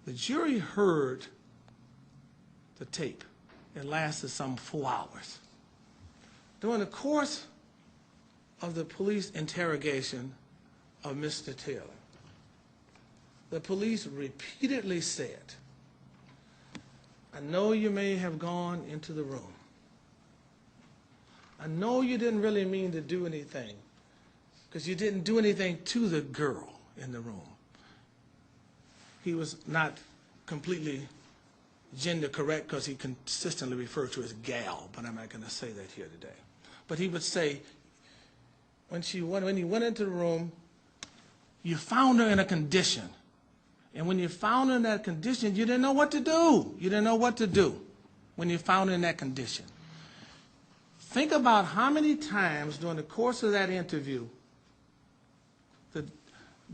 The jury heard the tape. It lasted some 4 hours. During the course of the police interrogation of Mr. Taylor, the police repeatedly said, I know you may have gone into the room. I know you didn't really mean to do anything, because you didn't do anything to the girl in the room. He was not completely gender correct because he consistently referred to as gal, but I'm not going to say that here today. But he would say, when you went into the room, you found her in a condition. And when you found her in that condition, you didn't know what to do. You didn't know what to do when you found her in that condition. Think about how many times during the course of that interview, the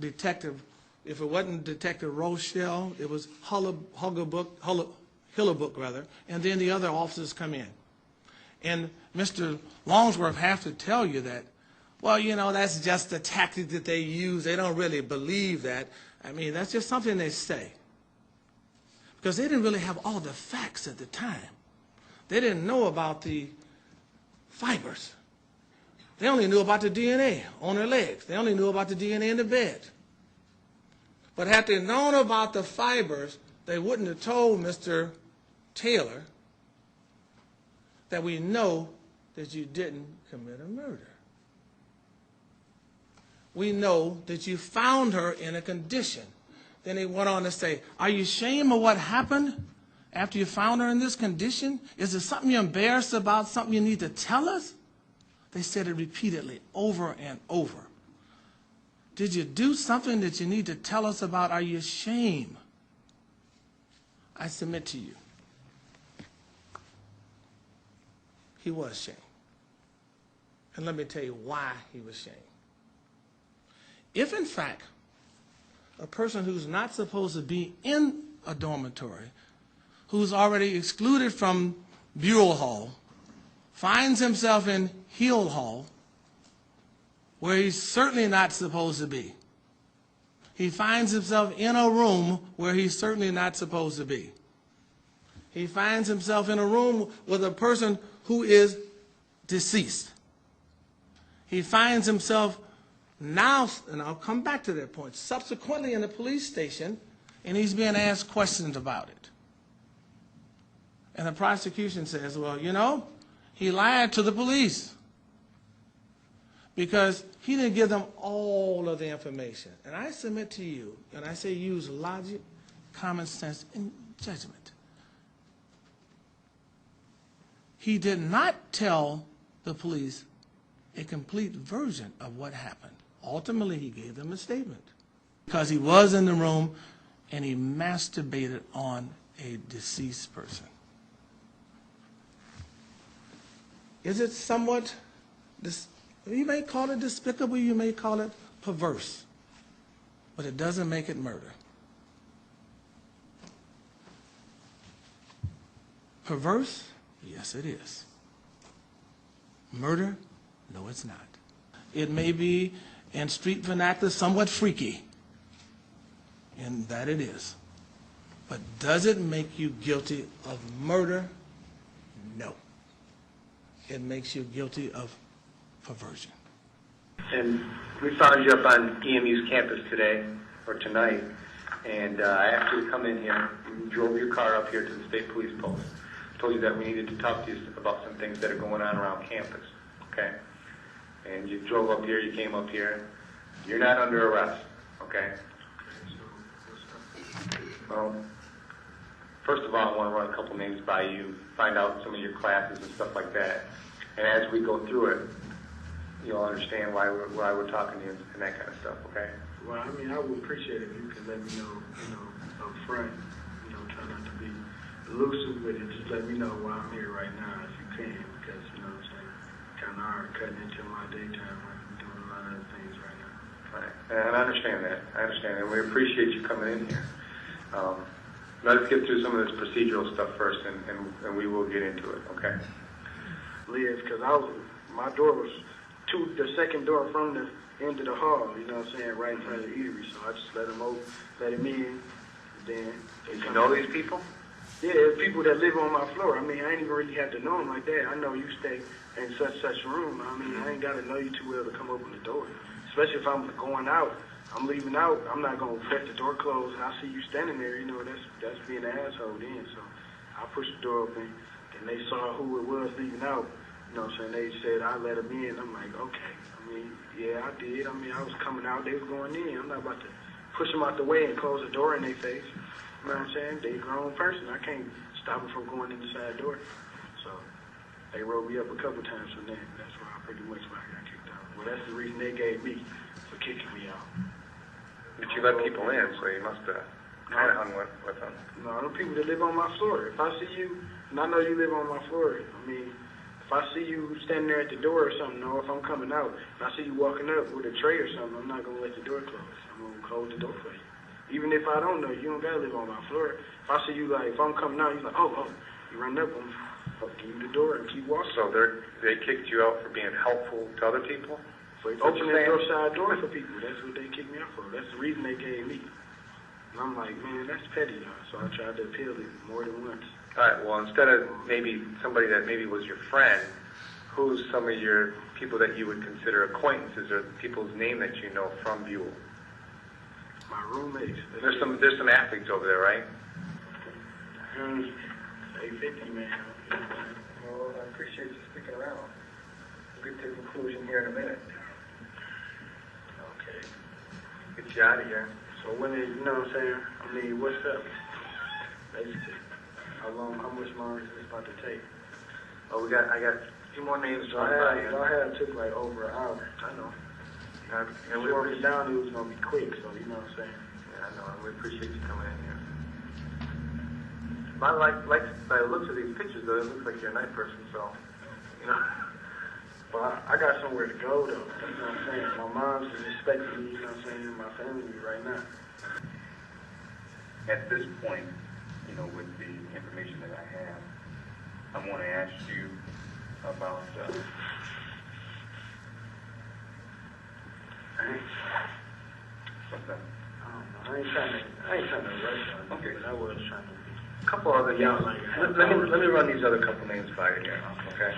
detective, if it wasn't Detective Rochelle, it was Hillebook, and then the other officers come in. And Mr. Longsworth have to tell you that, well, you know, that's just the tactic that they use. They don't really believe that. I mean, that's just something they say. Because they didn't really have all the facts at the time. They didn't know about the fibers. They only knew about the DNA on her legs. They only knew about the DNA in the bed. But had they known about the fibers, they wouldn't have told Mr. Taylor that we know that you didn't commit a murder. We know that you found her in a condition. Then they went on to say, are you ashamed of what happened after you found her in this condition? Is there something you're embarrassed about, something you need to tell us? They said it repeatedly, over and over. Did you do something that you need to tell us about? Are you ashamed? I submit to you, he was ashamed. And let me tell you why he was ashamed. If, in fact, a person who's not supposed to be in a dormitory, who's already excluded from Buell Hall, finds himself in Hill Hall, where he's certainly not supposed to be. He finds himself in a room where he's certainly not supposed to be. He finds himself in a room with a person who is deceased. He finds himself now, and I'll come back to that point, subsequently in the police station, and he's being asked questions about it. And the prosecution says, well, you know, he lied to the police because he didn't give them all of the information. And I submit to you, and I say use logic, common sense, and judgment. He did not tell the police a complete version of what happened. Ultimately, he gave them a statement because he was in the room and he masturbated on a deceased person. Is it somewhat, you may call it despicable, you may call it perverse, but it doesn't make it murder. Perverse? Yes, it is. Murder? No, it's not. It may be, in street vernacular, somewhat freaky, and that it is. But does it make you guilty of murder? No. It makes you guilty of perversion. And we found you up on EMU's campus today, or tonight, and I asked you to come in here. You drove your car up here to the state police post. Told you that we needed to talk to you about some things that are going on around campus, okay? And you drove up here, you came up here. You're not under arrest, okay? Well, first of all, I want to run a couple names by you, find out some of your classes and stuff like that. And as we go through it, you'll understand why we're talking to you and that kind of stuff, okay? Well, I mean, I would appreciate it if you could let me know, up front, try not to be elusive with it. Just let me know why I'm here right now if you can, because, it's kind of hard cutting into my daytime. I'm doing a lot of other things right now. Right. And I understand that. And we appreciate you coming in here. Let's get through some of this procedural stuff first, and we will get into it, okay? Liz, because my door was the second door from the end of the hall, right in front of the eatery. So I just let him in, Then they You know these people? Yeah, there's people that live on my floor. I mean, I ain't even really have to know them like that. I know you stay in such room. I mean, I ain't got to know you too well to come open the door. Especially if I'm going out, I'm leaving out, I'm not going to let the door close and I see you standing there, you know, that's being an asshole then. So I pushed the door open and they saw who it was leaving out. You know what I'm saying? They said, I let them in. I'm like, okay. I mean, yeah, I did. I mean, I was coming out, they was going in. I'm not about to push them out the way and close the door in their face. You know what I'm saying? They a grown person. I can't stop them from going in the side door. So they rolled me up a couple times from that. That's why I pretty much got kicked out. Well, that's the reason they gave me for kicking me out. But you let people in, so you must have kind of hung with them. No, the people that live on my floor. If I see you, and I know you live on my floor, I mean, if I see you standing there at the door or something, or if I'm coming out, and I see you walking up with a tray or something, I'm not going to let the door close. I'm going to close the door for you. Even if I don't know you, don't got to live on my floor. If I see you, like, if I'm coming out, you're like, oh, you run up, I'll give you the door and keep walking. So they kicked you out for being helpful to other people? For opening the side door for people. That's what they kicked me out for. That's the reason they gave me. And I'm like, man, that's petty, y'all. So I tried to appeal it more than once. All right, well, instead of maybe somebody that maybe was your friend, who's some of your people that you would consider acquaintances or people's name that you know from Buell? My roommates. There's some athletes over there, right? They 50, man. Well, I appreciate you sticking around. We'll get to a conclusion here in a minute. Okay. Get you out of here. So when it, you know what I'm saying? I mean, what's up? Basically, how much longer is this about to take? Oh, I got a few more names to I run by. had took like over an hour. I know. And we working down, it was gonna be quick, so you know what I'm saying? Yeah, I know, and we appreciate you coming in here. By the looks of these pictures, though, it looks like you're a nice person, so, you know. But I got somewhere to go, though. You know what I'm saying? My mom's is expecting me, you know what I'm saying, my family right now. At this point, you know, with the information that I have, I want to ask you about what's that? I don't know. I ain't trying to rush y'all. Okay. But I was trying to be. A couple other Y'all names. like Let me run these other couple names by you here, okay?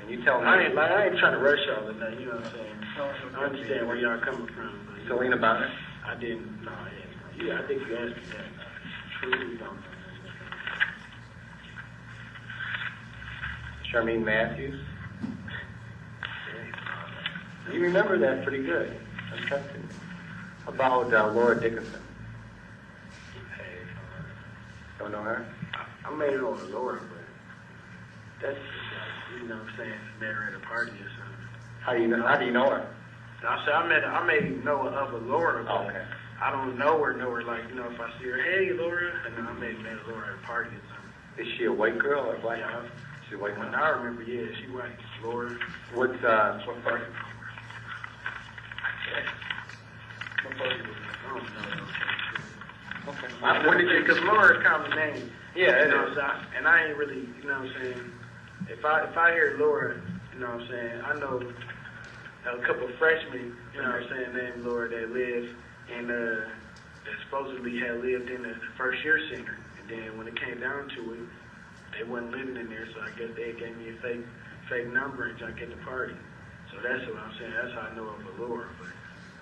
And you tell me. I ain't trying to rush y'all tonight, you know what I'm saying? I understand where y'all coming from. But, Selena Bonner? I didn't. No, I didn't. Yeah, I think you asked me that. I truly don't. Charmaine Matthews? You remember that pretty good. I'm trusting you. About Laura Dickinson. Hey, Don't know her? I made it on the Laura, but that's just like, you know what I'm saying, met her at a party or something. How do you know her? I said I may know of a Laura, but Okay. I don't know her, like, you know, if I see her, hey, Laura, and then I may have met Laura at a party or something. Is she a white girl or black? Yeah, She's a white when girl. I remember, yeah, she white. Laura. What party? What party was it? I don't know. Okay. When did you? Because Laura's kind of a name. Yeah, You know, it is. so and I ain't really, you know what I'm saying? If I hear Laura, you know what I'm saying, I know a couple of freshmen, you know what I'm saying, named Laura that live in, that supposedly had lived in the first year center. And then when it came down to it, they wasn't living in there, so I guess they gave me a fake number and I get the party. So that's what I'm saying. That's how I know of a Laura. But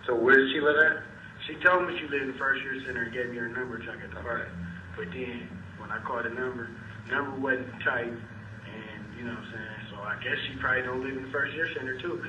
So where does she live at? she told me she lived in the first year center and gave me her number to get the party. But then when I called the number wasn't tight, and you know what I'm saying. So I guess she probably don't live in the first year center too.